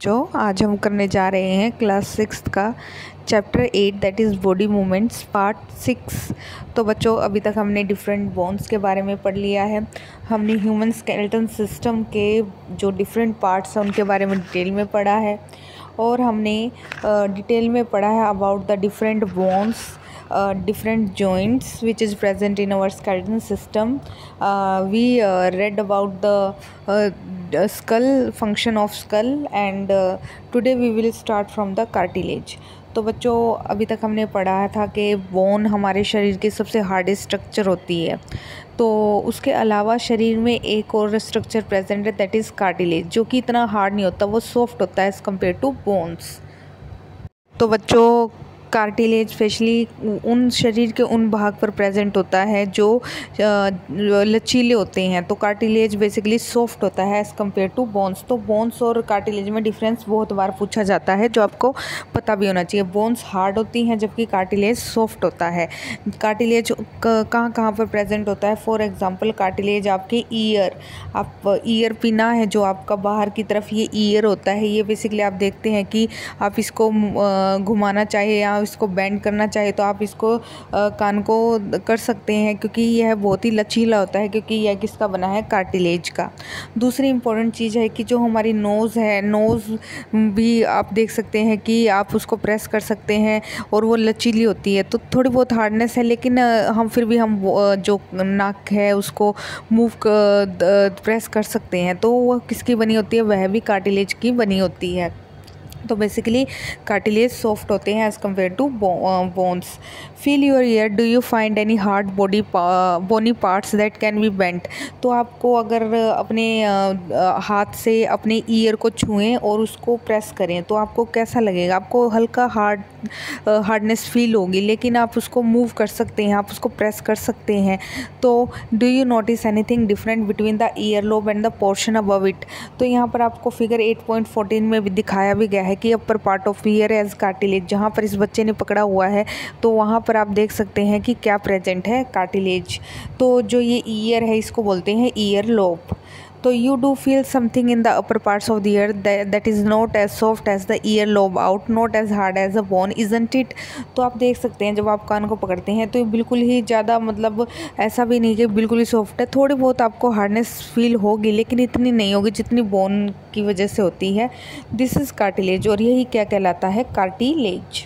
जो आज हम करने जा रहे हैं क्लास 6 का chapter 8 that is body movements part 6। तो बच्चों अभी तक हमने डिफरेंट बोन्स के बारे में पढ़ लिया है। हमने ह्यूमन स्केलेटन सिस्टम के जो डिफरेंट पार्ट्स हैं उनके बारे में डिटेल में पढ़ा है और हमने डिटेल में पढ़ा है about the different bones different joints which is present in our skeleton system. We read about the skull, function of skull, and today we will start from the cartilage. तो बच्चों अभी तक हमने पढ़ा था कि बोन हमारे शरीर की सबसे हार्डेस्ट स्ट्रक्चर होती है। तो उसके अलावा शरीर में एक और स्ट्रक्चर प्रेजेंट है दैट इज़ कार्टिलेज, जो कि इतना हार्ड नहीं होता, वो सॉफ्ट होता है एज़ कम्पेयर टू बोन्स। तो बच्चों कार्टिलेज स्पेशली उन शरीर के उन भाग पर प्रेजेंट होता है जो लचीले होते हैं। तो कार्टिलेज बेसिकली सॉफ्ट होता है एज़ कम्पेयर टू बोन्स। तो बोन्स और कार्टिलेज में डिफरेंस बहुत बार पूछा जाता है, जो आपको पता भी होना चाहिए। बोन्स हार्ड होती हैं जबकि कार्टिलेज सॉफ्ट होता है। कार्टिलेज कहाँ कहाँ पर प्रेजेंट होता है? फॉर एग्जांपल कार्टिलेज आपके ईयर पिना है जो आपका बाहर की तरफ ये ईयर होता है। ये बेसिकली आप देखते हैं कि आप इसको घुमाना चाहिए या इसको बेंड करना चाहिए तो आप इसको कान को कर सकते हैं, क्योंकि यह बहुत ही लचीला होता है, क्योंकि यह किसका बना है? कार्टिलेज का। दूसरी इंपॉर्टेंट चीज़ है कि जो हमारी नोज़ है, नोज़ भी आप देख सकते हैं कि आप उसको प्रेस कर सकते हैं और वो लचीली होती है। तो थोड़ी बहुत हार्डनेस है, लेकिन हम फिर भी हम जो नाक है उसको प्रेस कर सकते हैं। तो वह किसकी बनी होती है? वह भी कार्टिलेज की बनी होती है। तो बेसिकली कार्टिलेज सॉफ्ट होते हैं as compare to bones. Feel your ear, do you find any hard bony parts that can be bent? तो आपको अगर अपने हाथ से अपने ईयर को छुएं और उसको प्रेस करें तो आपको कैसा लगेगा? आपको हल्का हार्डनेस फील होगी, लेकिन आप उसको मूव कर सकते हैं, आप उसको प्रेस कर सकते हैं। तो do you notice anything different between the ear lobe and the portion above it? तो यहाँ पर आपको फिगर 8.14 में भी दिखाया भी गया है कि upper part of ear as cartilage, जहाँ पर इस बच्चे ने पकड़ा हुआ है तो वहाँ पर आप देख सकते हैं कि क्या प्रेजेंट है? कार्टिलेज। तो जो ये ईयर है इसको बोलते हैं ईयर लोब। तो you do feel something in the upper parts of the ear that is not as soft as the ear lobe out, not as hard as a bone, isn't it? तो आप देख सकते हैं जब आप कान को पकड़ते हैं तो ये बिल्कुल ही ज़्यादा, मतलब ऐसा भी नहीं कि बिल्कुल ही सॉफ्ट है। थोड़ी बहुत आपको हार्डनेस फील होगी, लेकिन इतनी नहीं होगी जितनी बोन की वजह से होती है। दिस इज़ कार्टिलेज, और यही क्या कहलाता है? Cartilage.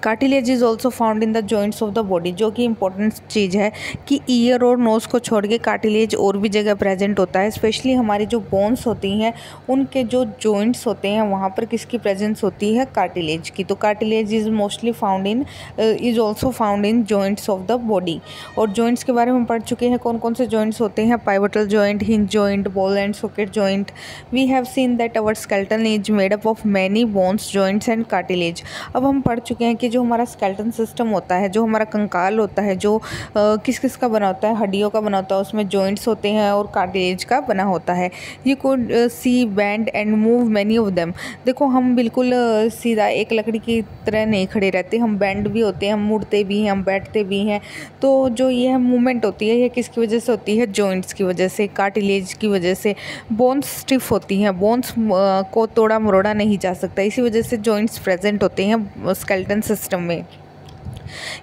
Cartilage is also found in the joints of the body, जो कि इंपॉर्टेंट चीज़ है कि ईयर और नोज़ को छोड़ के कार्टिलेज और भी जगह प्रेजेंट होता है। स्पेशली हमारी जो बोन्स होती हैं उनके जो जॉइंट्स होते हैं वहाँ पर किसकी प्रेजेंस होती है? कार्टिलेज की। तो cartilage is mostly found is also found in joints of the body. और जॉइंट्स के बारे में पढ़ चुके हैं, कौन कौन से जॉइंट्स होते हैं? Pivotal joint, hinge joint, ball and socket joint. We have seen that our skeleton is made up of many bones, joints and cartilage. अब हम पढ़ चुके हैं कि जो हमारा स्केलेटन सिस्टम होता है, जो हमारा कंकाल होता है, जो किस किस का बना होता है? हड्डियों का बना होता है, उसमें जॉइंट्स होते हैं और कार्टिलेज का बना होता है। You could see bend and move many of them. देखो हम बिल्कुल सीधा एक लकड़ी की तरह नहीं खड़े रहते, हम बेंड भी होते हैं, हम मुड़ते भी हैं, हम बैठते भी हैं। तो जो यह मूवमेंट होती है यह किसकी वजह से होती है? जॉइंट्स की वजह से, कार्टिलेज की वजह से। बोन्स स्टिफ होती हैं, बोन्स को तोड़ा मरोड़ा नहीं जा सकता, इसी वजह से जॉइंट्स प्रेजेंट होते हैं स्केलेटन सिस्टम में।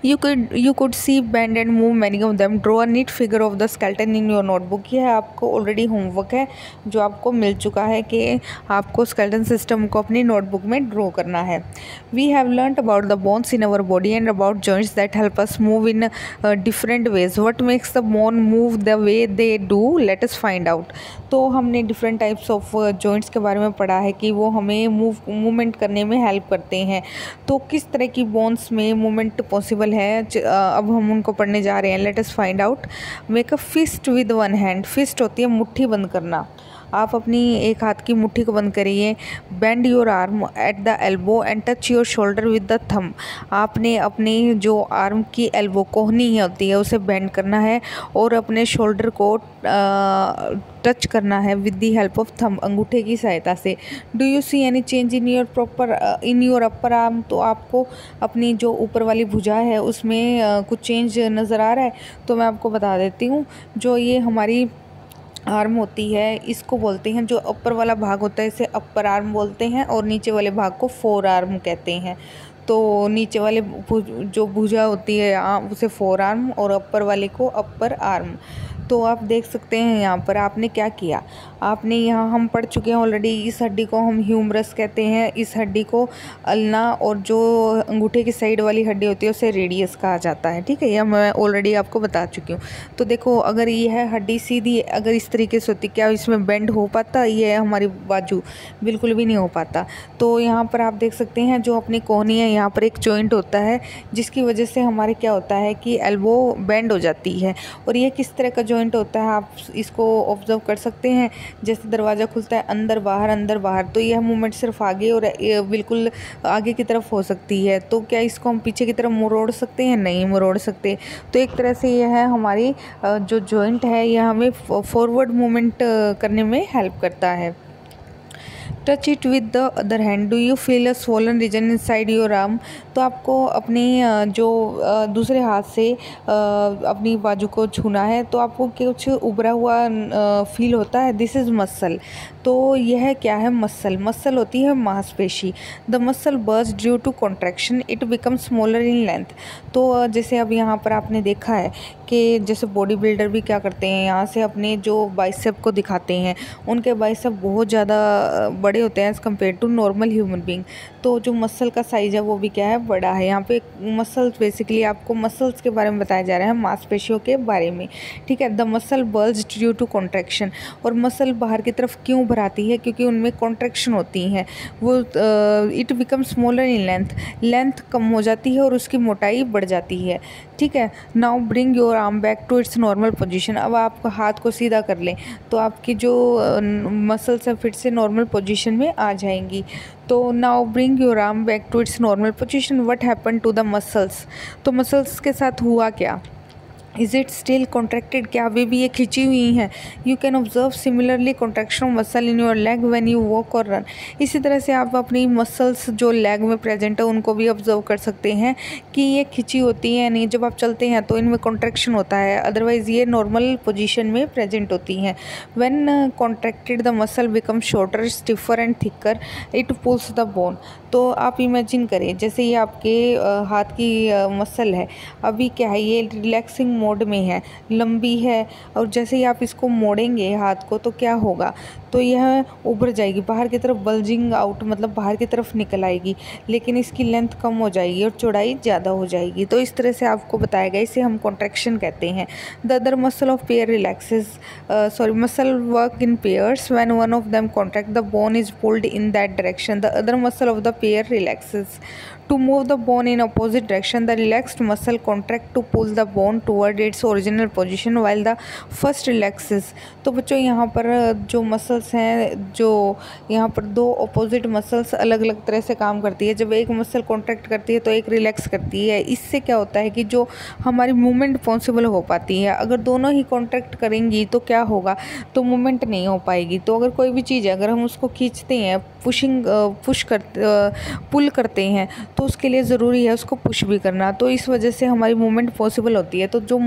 You could see bend and move many of them. Draw a neat figure of the skeleton in your notebook. यह आपको ऑलरेडी होमवर्क है जो आपको मिल चुका है कि आपको स्केलेटन सिस्टम को अपनी नोटबुक में ड्रॉ करना है। We have learnt about the bones in our body and about joints that help us move in different ways. What makes the bone move the way they do? Let us find out. तो हमने different types of joints के बारे में पढ़ा है कि वो हमें मूवमेंट करने में हेल्प करते हैं। तो किस तरह की बोन्स में मूवमेंट पॉसिबल है, अब हम उनको पढ़ने जा रहे हैं। Let us find out. Make a fist with one hand. Fist होती है मुट्ठी बंद करना। आप अपनी एक हाथ की मुट्ठी को बंद करिए। Bend your arm at the elbow and touch your shoulder with the thumb. आपने अपने जो आर्म की एल्बो कोहनी होती है उसे बेंड करना है और अपने शोल्डर को टच करना है with the help of thumb, अंगूठे की सहायता से। Do you see any change in your upper arm? तो आपको अपनी जो ऊपर वाली भुजा है उसमें कुछ चेंज नज़र आ रहा है? तो मैं आपको बता देती हूँ, जो ये हमारी आर्म होती है, इसको बोलते हैं, जो अपर वाला भाग होता है इसे अपर आर्म बोलते हैं, और नीचे वाले भाग को फोर आर्म कहते हैं। तो नीचे वाले जो भुजा होती है उसे फोर आर्म, और अपर वाले को अपर आर्म। तो आप देख सकते हैं यहाँ पर आपने क्या किया, आपने यहाँ हम पढ़ चुके हैं ऑलरेडी, इस हड्डी को हम ह्यूमरस कहते हैं, इस हड्डी को अल्ना, और जो अंगूठे की साइड वाली हड्डी होती है उसे रेडियस कहा जाता है। ठीक है, यह मैं ऑलरेडी आपको बता चुकी हूँ। तो देखो, अगर यह हड्डी सीधी अगर इस तरीके से होती, क्या इसमें बेंड हो पाता? ये हमारी बाजू बिल्कुल भी नहीं हो पाता। तो यहाँ पर आप देख सकते हैं जो अपनी कोहनी है, यहाँ पर एक जॉइंट होता है जिसकी वजह से हमारे क्या होता है कि एल्बो बेंड हो जाती है। और ये किस तरह का जॉइंट होता है आप इसको ऑब्जर्व कर सकते हैं, जैसे दरवाज़ा खुलता है अंदर बाहर, तो यह मूवमेंट सिर्फ आगे और बिल्कुल आगे की तरफ हो सकती है। तो क्या इसको हम पीछे की तरफ मोड़ सकते हैं? नहीं मोड़ सकते। तो एक तरह से यह है हमारी जो जॉइंट है, यह हमें फॉरवर्ड मूवमेंट करने में हेल्प करता है। Touch it with the other hand, do you feel a swollen region inside your arm? तो आपको अपनी जो दूसरे हाथ से अपनी बाजू को छूना है, तो आपको कुछ उभरा हुआ फील होता है। This is muscle. तो यह क्या है? मसल होती है मांसपेशी। The muscle burst due to contraction, it become smaller in length. तो जैसे अब यहाँ पर आपने देखा है कि जैसे बॉडी बिल्डर भी क्या करते हैं, यहाँ से अपने जो बाइसेप को दिखाते हैं, उनके बाइसेप बहुत ज़्यादा बड़े होते हैं as compare to normal human being. तो जो मसल का साइज़ है वो भी क्या है? बड़ा है। यहाँ पे मसल्स, बेसिकली आपको मसल्स के बारे में बताया जा रहा है, मांसपेशियों के बारे में। ठीक है, the muscle burst due to contraction. और मसल बाहर की तरफ क्यों भर आती है? क्योंकि उनमें कॉन्ट्रैक्शन होती है। वो it become smaller in length कम हो जाती है और उसकी मोटाई बढ़ जाती है। ठीक है, now bring your arm back to its normal position. अब आप हाथ को सीधा कर लें तो आपकी जो मसल्स हैं फिर से नॉर्मल पोजीशन में आ जाएंगी। तो now bring your arm back to its normal position, what happen to the muscles? तो मसल्स के साथ हुआ क्या? Is it still contracted? क्या अभी भी ये खिंची हुई हैं? You can observe similarly contraction of muscle in your leg when you walk और रन। इसी तरह से आप अपनी मसल्स जो लेग में प्रेजेंट है उनको भी ऑब्जर्व कर सकते हैं कि ये खिंची होती हैं नहीं। जब आप चलते हैं तो इनमें कॉन्ट्रैक्शन होता है, अदरवाइज़ ये नॉर्मल पोजीशन में प्रेजेंट होती हैं। When contracted the muscle become shorter, stiffer and thicker, it pulls the bone. तो आप इमेजिन करें जैसे ये आपके हाथ की मसल है, अभी क्या है, ये रिलैक्सिंग मोड में है, लंबी है, और जैसे ही आप इसको मोड़ेंगे हाथ को तो क्या होगा? तो यह उभर जाएगी बाहर की तरफ, बल्जिंग आउट, मतलब बाहर की तरफ निकल आएगी, लेकिन इसकी लेंथ कम हो जाएगी और चौड़ाई ज़्यादा हो जाएगी। तो इस तरह से आपको बताया गया, इसे हम कॉन्ट्रैक्शन कहते हैं। The other muscle of pair relaxes, muscle work in pairs, when one of them contract the bone is pulled in that direction, the other muscle of the pair relaxes. To move the bone in opposite direction, the relaxed muscle contract to pull the bone toward its original position while the first relaxes. तो बच्चों यहाँ पर जो muscles हैं, जो यहाँ पर दो अपोजिट मसल्स अलग अलग तरह से काम करती है। जब एक मसल कॉन्ट्रैक्ट करती है तो एक रिलैक्स करती है। इससे क्या होता है कि जो हमारी मूवमेंट पॉसिबल हो पाती है। अगर दोनों ही कॉन्ट्रैक्ट करेंगी तो क्या होगा? तो मूवमेंट नहीं हो पाएगी। तो अगर कोई भी चीज़ है, अगर हम उसको खींचते हैं, पुल करते हैं, तो उसके लिए ज़रूरी है उसको पुश भी करना। तो इस वजह से हमारी मूवमेंट पॉसिबल होती है। तो जो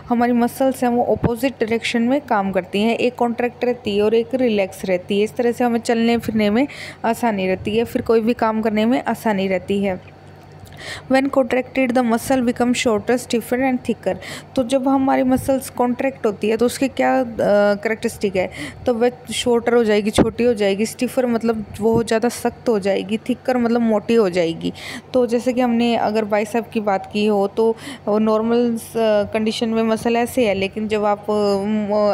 हमारी मसल्स हैं वो अपोजिट डायरेक्शन में काम करती हैं, एक कॉन्ट्रैक्ट रहती है और एक रिलैक्स रहती है। इस तरह से हमें चलने फिरने में आसानी रहती है, फिर कोई भी काम करने में आसानी रहती है। When contracted the muscle becomes shorter, stiffer and thicker. तो जब हमारी मसल्स कॉन्ट्रैक्ट होती है तो उसकी क्या करेक्टरिस्टिक है? तो वह शॉर्टर हो जाएगी, छोटी हो जाएगी, स्टिफर मतलब बहुत ज़्यादा सख्त हो जाएगी, थिकर मतलब मोटी हो जाएगी। तो जैसे कि हमने अगर बाइसेप की बात की हो तो नॉर्मल कंडीशन में मसल ऐसे है, लेकिन जब आप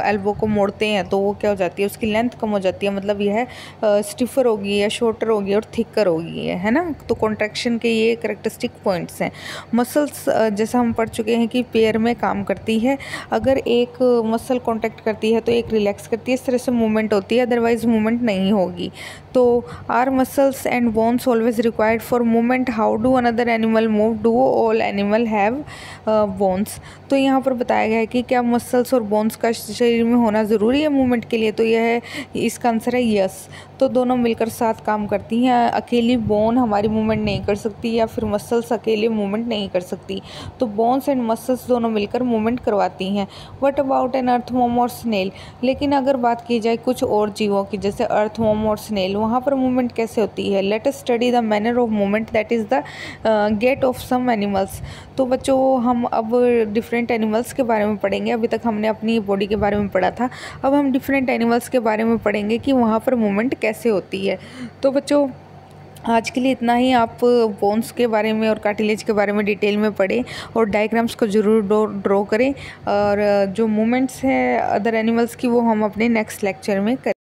एल्बो को मोड़ते हैं तो वो क्या हो जाती है, उसकी लेंथ कम हो जाती है, मतलब यह स्टिफर होगी या शॉर्टर होगी और थिकर होगी, है ना। तो कॉन्ट्रैक्शन के ये करेक्टरिस्टिक पॉइंट्स हैं। मसल्स जैसा हम पढ़ चुके हैं कि पेयर में काम करती है। अगर एक मसल कॉन्टैक्ट करती है तो एक रिलैक्स करती है, इस तरह से मूवमेंट होती है, अदरवाइज मूवमेंट नहीं होगी। तो our muscles and bones always required for movement? How do another animal move? Do all animal have bones? तो यहाँ पर बताया गया है कि क्या मसल्स और बोन्स का शरीर में होना ज़रूरी है मूवमेंट के लिए? तो यह इसका आंसर है यस। तो दोनों मिलकर साथ काम करती हैं। अकेली बोन हमारी मूवमेंट नहीं कर सकती या फिर मसल्स अकेले मूवमेंट नहीं कर सकती, तो बोन्स एंड मसल्स दोनों मिलकर मूवमेंट करवाती हैं। व्हाट अबाउट एन अर्थवॉर्म और स्नेल? लेकिन अगर बात की जाए कुछ और जीवों की, जैसे अर्थवॉर्म और स्नेल, वहाँ पर मूवमेंट कैसे होती है? Let us study the manner of movement that is the gait of some animals. तो बच्चों हम अब डिफरेंट एनिमल्स के बारे में पढ़ेंगे। अभी तक हमने अपनी बॉडी के बारे में पढ़ा था, अब हम डिफरेंट एनिमल्स के बारे में पढ़ेंगे कि वहाँ पर मूवमेंट कैसे होती है। तो बच्चों आज के लिए इतना ही। आप बोन्स के बारे में और कार्टिलेज के बारे में डिटेल में पढ़ें और डायग्राम्स को ज़रूर ड्रॉ करें, और जो मूवमेंट्स हैं अदर एनिमल्स की वो हम अपने नेक्स्ट लेक्चर में करें।